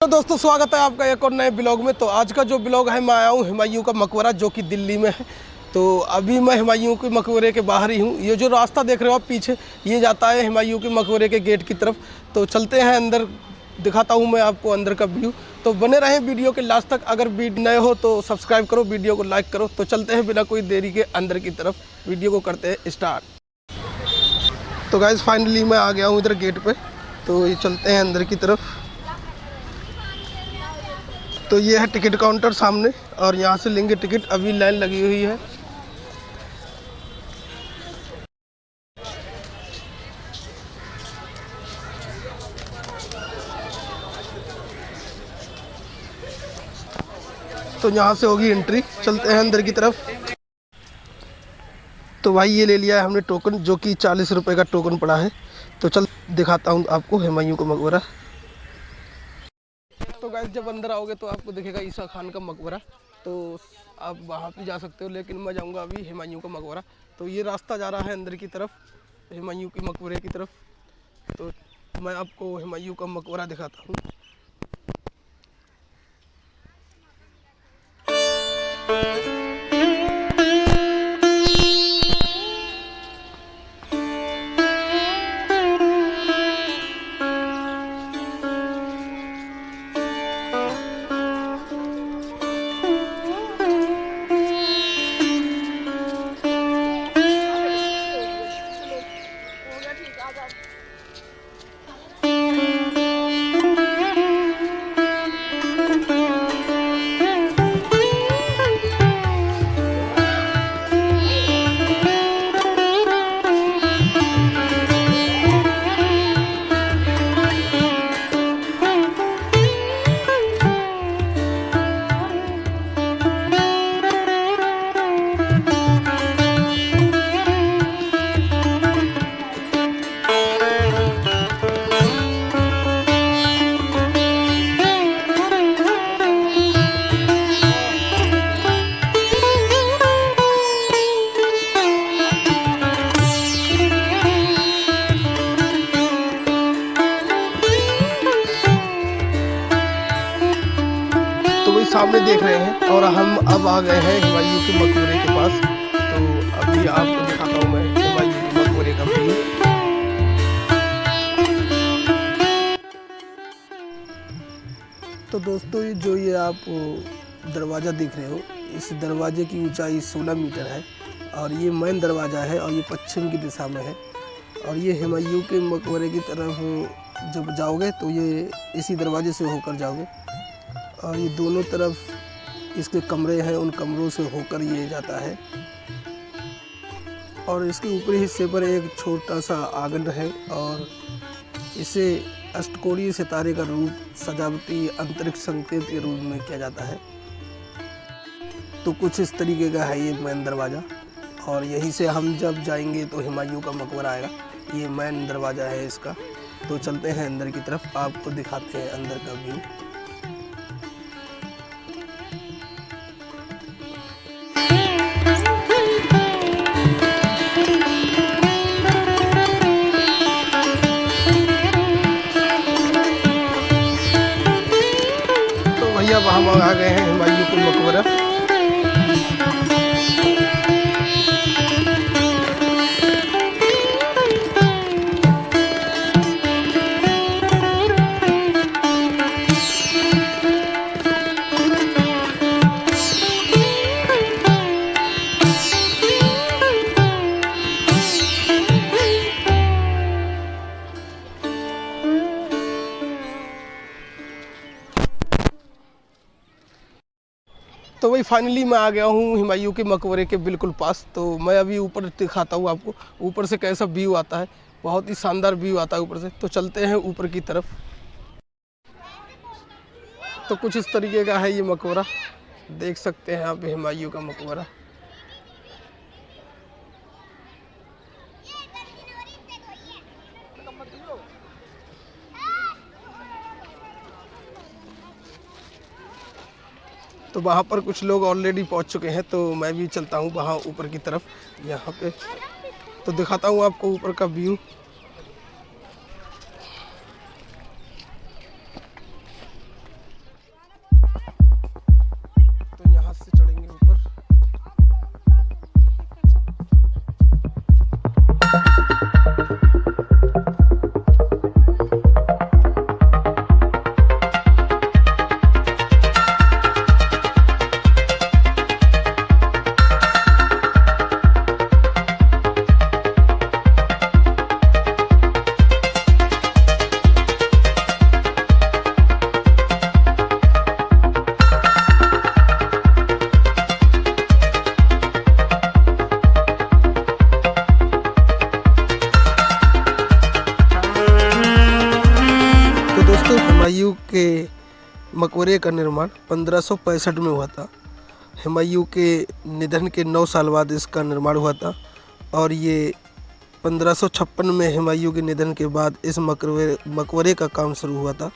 तो दोस्तों स्वागत है आपका एक और नए ब्लॉग में। तो आज का जो ब्लॉग है, मैं आया हूँ हुमायूं का मकबरा जो कि दिल्ली में है। तो अभी मैं हुमायूं के मकबरे के बाहर ही हूँ। ये जो रास्ता देख रहे हो आप पीछे, ये जाता है हुमायूं के मकबरे के गेट की तरफ। तो चलते हैं अंदर, दिखाता हूँ मैं आपको अंदर का व्यू। तो बने रहें वीडियो के लास्ट तक। अगर वीडियो नए हो तो सब्सक्राइब करो, वीडियो को लाइक करो। तो चलते हैं बिना कोई देरी के अंदर की तरफ, वीडियो को करते हैं स्टार्ट। तो गाइस फाइनली मैं आ गया हूँ इधर गेट पे। तो ये चलते हैं अंदर की तरफ। तो ये है टिकट काउंटर सामने, और यहाँ से लेंगे टिकट। अभी लाइन लगी हुई है। तो यहाँ से होगी एंट्री। चलते हैं अंदर की तरफ। तो भाई ये ले लिया है हमने टोकन, जो कि 40 रुपये का टोकन पड़ा है। तो चल दिखाता हूँ आपको हुमायूं का मकबरा। तो गाइस जब अंदर आओगे तो आपको दिखेगा ईसा खान का मकबरा। तो आप वहाँ भी जा सकते हो, लेकिन मैं जाऊँगा अभी हुमायूं का मकबरा। तो ये रास्ता जा रहा है अंदर की तरफ, हुमायूं के मकबरे की तरफ। तो मैं आपको हुमायूं का मकबरा दिखाता हूँ। सामने देख रहे हैं, और हम अब आ गए हैं हुमायूं के मकबरे के पास। तो अभी आपको दिखाता हूँ मैं हुमायूं के मकबरे का व्यू। तो दोस्तों ये आप दरवाज़ा देख रहे हो, इस दरवाजे की ऊंचाई 16 मीटर है, और ये मेन दरवाज़ा है, और ये पश्चिम की दिशा में है। और ये हुमायूं के मकबरे की तरफ जब जाओगे तो ये इसी दरवाजे से होकर जाओगे, और ये दोनों तरफ इसके कमरे हैं, उन कमरों से होकर ये जाता है। और इसके ऊपरी हिस्से पर एक छोटा सा आंगन है, और इसे अष्टकोणीय सितारे का रूप सजावटी अंतरिक्ष संकेत के रूप में किया जाता है। तो कुछ इस तरीके का है ये मेन दरवाज़ा, और यहीं से हम जब जाएंगे तो हुमायूं का मकबरा आएगा। ये मेन दरवाज़ा है इसका। तो चलते हैं अंदर की तरफ, आपको दिखाते हैं अंदर का व्यू। अब हम आ गए हैं हुमायूं के मकबरा। तो वही फाइनली मैं आ गया हूँ हुमायूं के मकबरे के बिल्कुल पास। तो मैं अभी ऊपर दिखाता हूँ आपको ऊपर से कैसा व्यू आता है। बहुत ही शानदार व्यू आता है ऊपर से। तो चलते हैं ऊपर की तरफ। तो कुछ इस तरीके का है ये मकबरा, देख सकते हैं आप हुमायूं का मकबरा। तो वहाँ पर कुछ लोग ऑलरेडी पहुँच चुके हैं, तो मैं भी चलता हूँ वहाँ ऊपर की तरफ। यहाँ पे तो दिखाता हूँ आपको ऊपर का व्यू। मकबरे का निर्माण 1565 में हुआ था। हुमायूं के निधन के 9 साल बाद इसका निर्माण हुआ था और ये 1556 में हुमायूं के निधन के बाद इस मकबरे का काम शुरू हुआ था।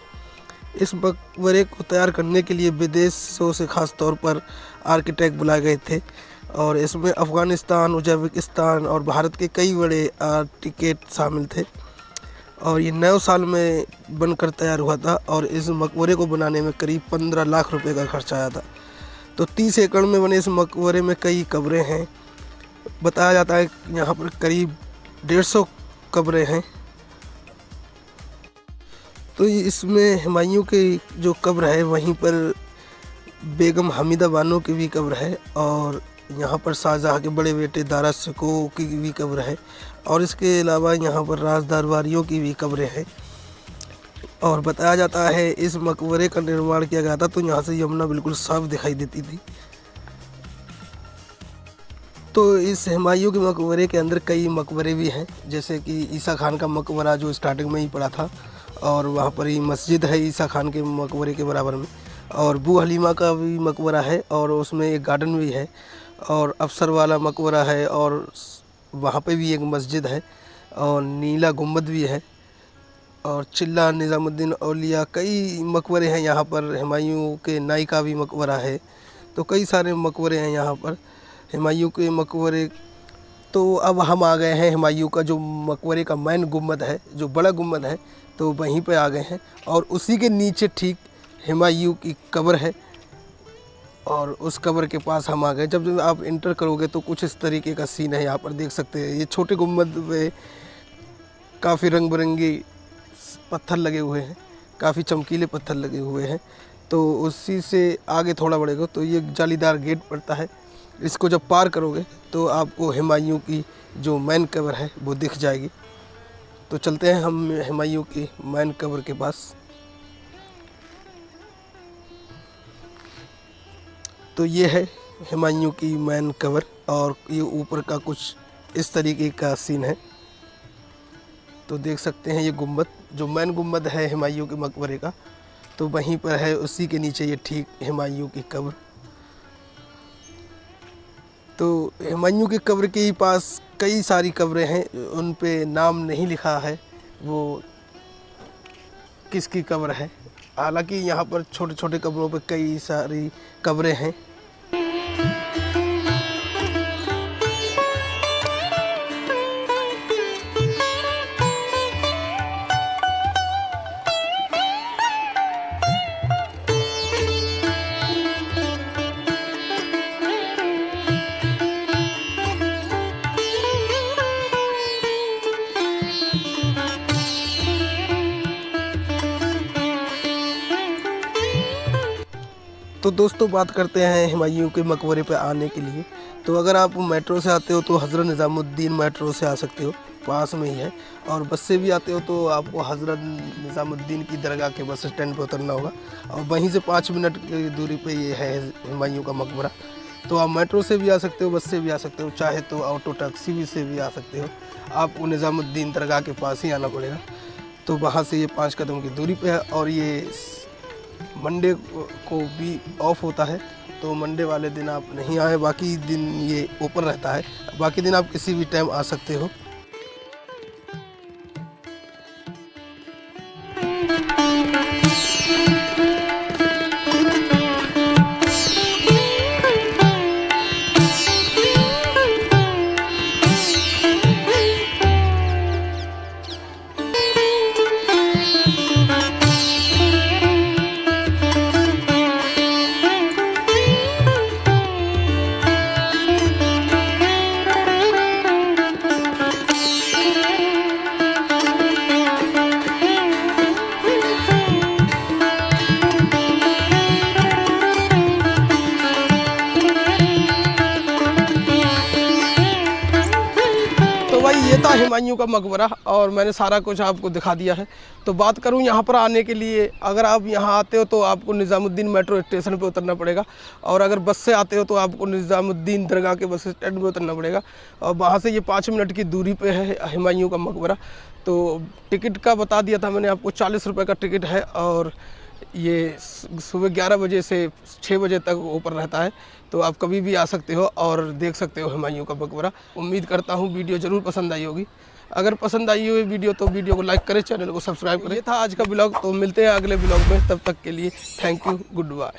इस मकबरे को तैयार करने के लिए विदेशों से खास तौर पर आर्किटेक्ट बुलाए गए थे और इसमें अफ़गानिस्तान, उज़्बेकिस्तान और भारत के कई बड़े आर्किटेक्ट शामिल थे और ये 9 साल में बनकर तैयार हुआ था और इस मकबरे को बनाने में करीब 15 लाख रुपए का खर्च आया था। तो 30 एकड़ में बने इस मकबरे में कई कब्रें हैं। बताया जाता है यहाँ पर करीब 150 कब्रें हैं। तो इसमें हुमायूं की जो कब्र है वहीं पर बेगम हमीदा बानो की भी कब्र है और यहाँ पर शाहजहाँ के बड़े बेटे दारा शिकोह की भी कब्र है और इसके अलावा यहाँ पर राज दरबारियों की भी कब्रें हैं। और बताया जाता है इस मकबरे का निर्माण किया गया था तो यहाँ से यमुना बिल्कुल साफ दिखाई देती थी। तो इस हुमायूं के मकबरे के अंदर कई मकबरे भी हैं, जैसे कि ईसा खान का मकबरा जो स्टार्टिंग में ही पड़ा था और वहाँ पर ही मस्जिद है ईसा खान के मकबरे के बराबर में, और बू हलीमा का भी मकबरा है और उसमें एक गार्डन भी है, और अफसर वाला मकबरा है और वहाँ पे भी एक मस्जिद है, और नीला गुम्बद भी है, और चिल्ला निज़ामुद्दीन औलिया, कई मकबरे हैं यहाँ पर। हुमायूं के नाई का भी मकबरा है। तो कई सारे मकबरे हैं यहाँ पर हुमायूं के मकबरे। तो अब हम आ गए हैं हुमायूं का जो मकबरे का मेन गुम्बद है, जो बड़ा गुम्बद है, तो वहीं पे आ गए हैं और उसी के नीचे ठीक हुमायूं की कब्र है और उस कब्र के पास हम आ गए। जब आप इंटर करोगे तो कुछ इस तरीके का सीन है, यहाँ पर देख सकते हैं। ये छोटे गुम्बद में काफ़ी रंग बिरंगे पत्थर लगे हुए हैं, काफ़ी चमकीले पत्थर लगे हुए हैं। तो उसी से आगे थोड़ा बढ़ेगा तो ये जालीदार गेट पड़ता है। इसको जब पार करोगे तो आपको हुमायूं की जो मेन कब्र है वो दिख जाएगी। तो चलते हैं हम हुमायूं की मेन कब्र के पास। तो ये है हुमायूं की मेन कब्र और ये ऊपर का कुछ इस तरीके का सीन है। तो देख सकते हैं ये गुम्बद, जो मेन गुम्बद है हुमायूं के मकबरे का, तो वहीं पर है, उसी के नीचे ये ठीक हुमायूं की कब्र। तो हुमायूं की कब्र के ही पास कई सारी कब्रें हैं, उन पे नाम नहीं लिखा है वो किसकी कब्र है। हालांकि यहाँ पर छोटे छोटे कब्रों पे कई सारी कब्रें हैं। तो दोस्तों बात करते हैं हुमायूं के मकबरे पे आने के लिए। तो अगर आप मेट्रो से आते हो तो हज़रत निज़ामुद्दीन मेट्रो से आ सकते हो, पास में ही है, और बस से भी आते हो तो आपको हज़रत निज़ामुद्दीन की दरगाह के बस स्टैंड पे उतरना होगा और वहीं से 5 मिनट की दूरी पे ये है हुमायूं का मकबरा। तो आप मेट्रो से भी आ सकते हो, बस से भी आ सकते हो, चाहे तो ऑटो टैक्सी भी से भी आ सकते हो। आपको निज़ामुद्दीन दरगाह के पास ही आना पड़ेगा। तो वहाँ से ये 5 कदम की दूरी पे है और ये मंडे को भी ऑफ होता है, तो मंडे वाले दिन आप नहीं आए, बाकी दिन ये ओपन रहता है। बाकी दिन आप किसी भी टाइम आ सकते हो। ये था हुमायूं का मकबरा और मैंने सारा कुछ आपको दिखा दिया है। तो बात करूं यहाँ पर आने के लिए, अगर आप यहाँ आते हो तो आपको निज़ामुद्दीन मेट्रो स्टेशन पे उतरना पड़ेगा, और अगर बस से आते हो तो आपको निज़ामुद्दीन दरगाह के बस स्टैंड पे उतरना पड़ेगा, और वहाँ से ये 5 मिनट की दूरी पे है हुमायूं का मकबरा। तो टिकट का बता दिया था मैंने आपको, 40 रुपये का टिकट है और ये सुबह 11 बजे से 6 बजे तक ऊपर रहता है, तो आप कभी भी आ सकते हो और देख सकते हो हुमायूं का मकबरा। उम्मीद करता हूँ वीडियो ज़रूर पसंद आई होगी। अगर पसंद आई हो वीडियो तो वीडियो को लाइक करें, चैनल को सब्सक्राइब करें। ये था आज का ब्लॉग, तो मिलते हैं अगले ब्लॉग में, तब तक के लिए थैंक यू, गुड बाय।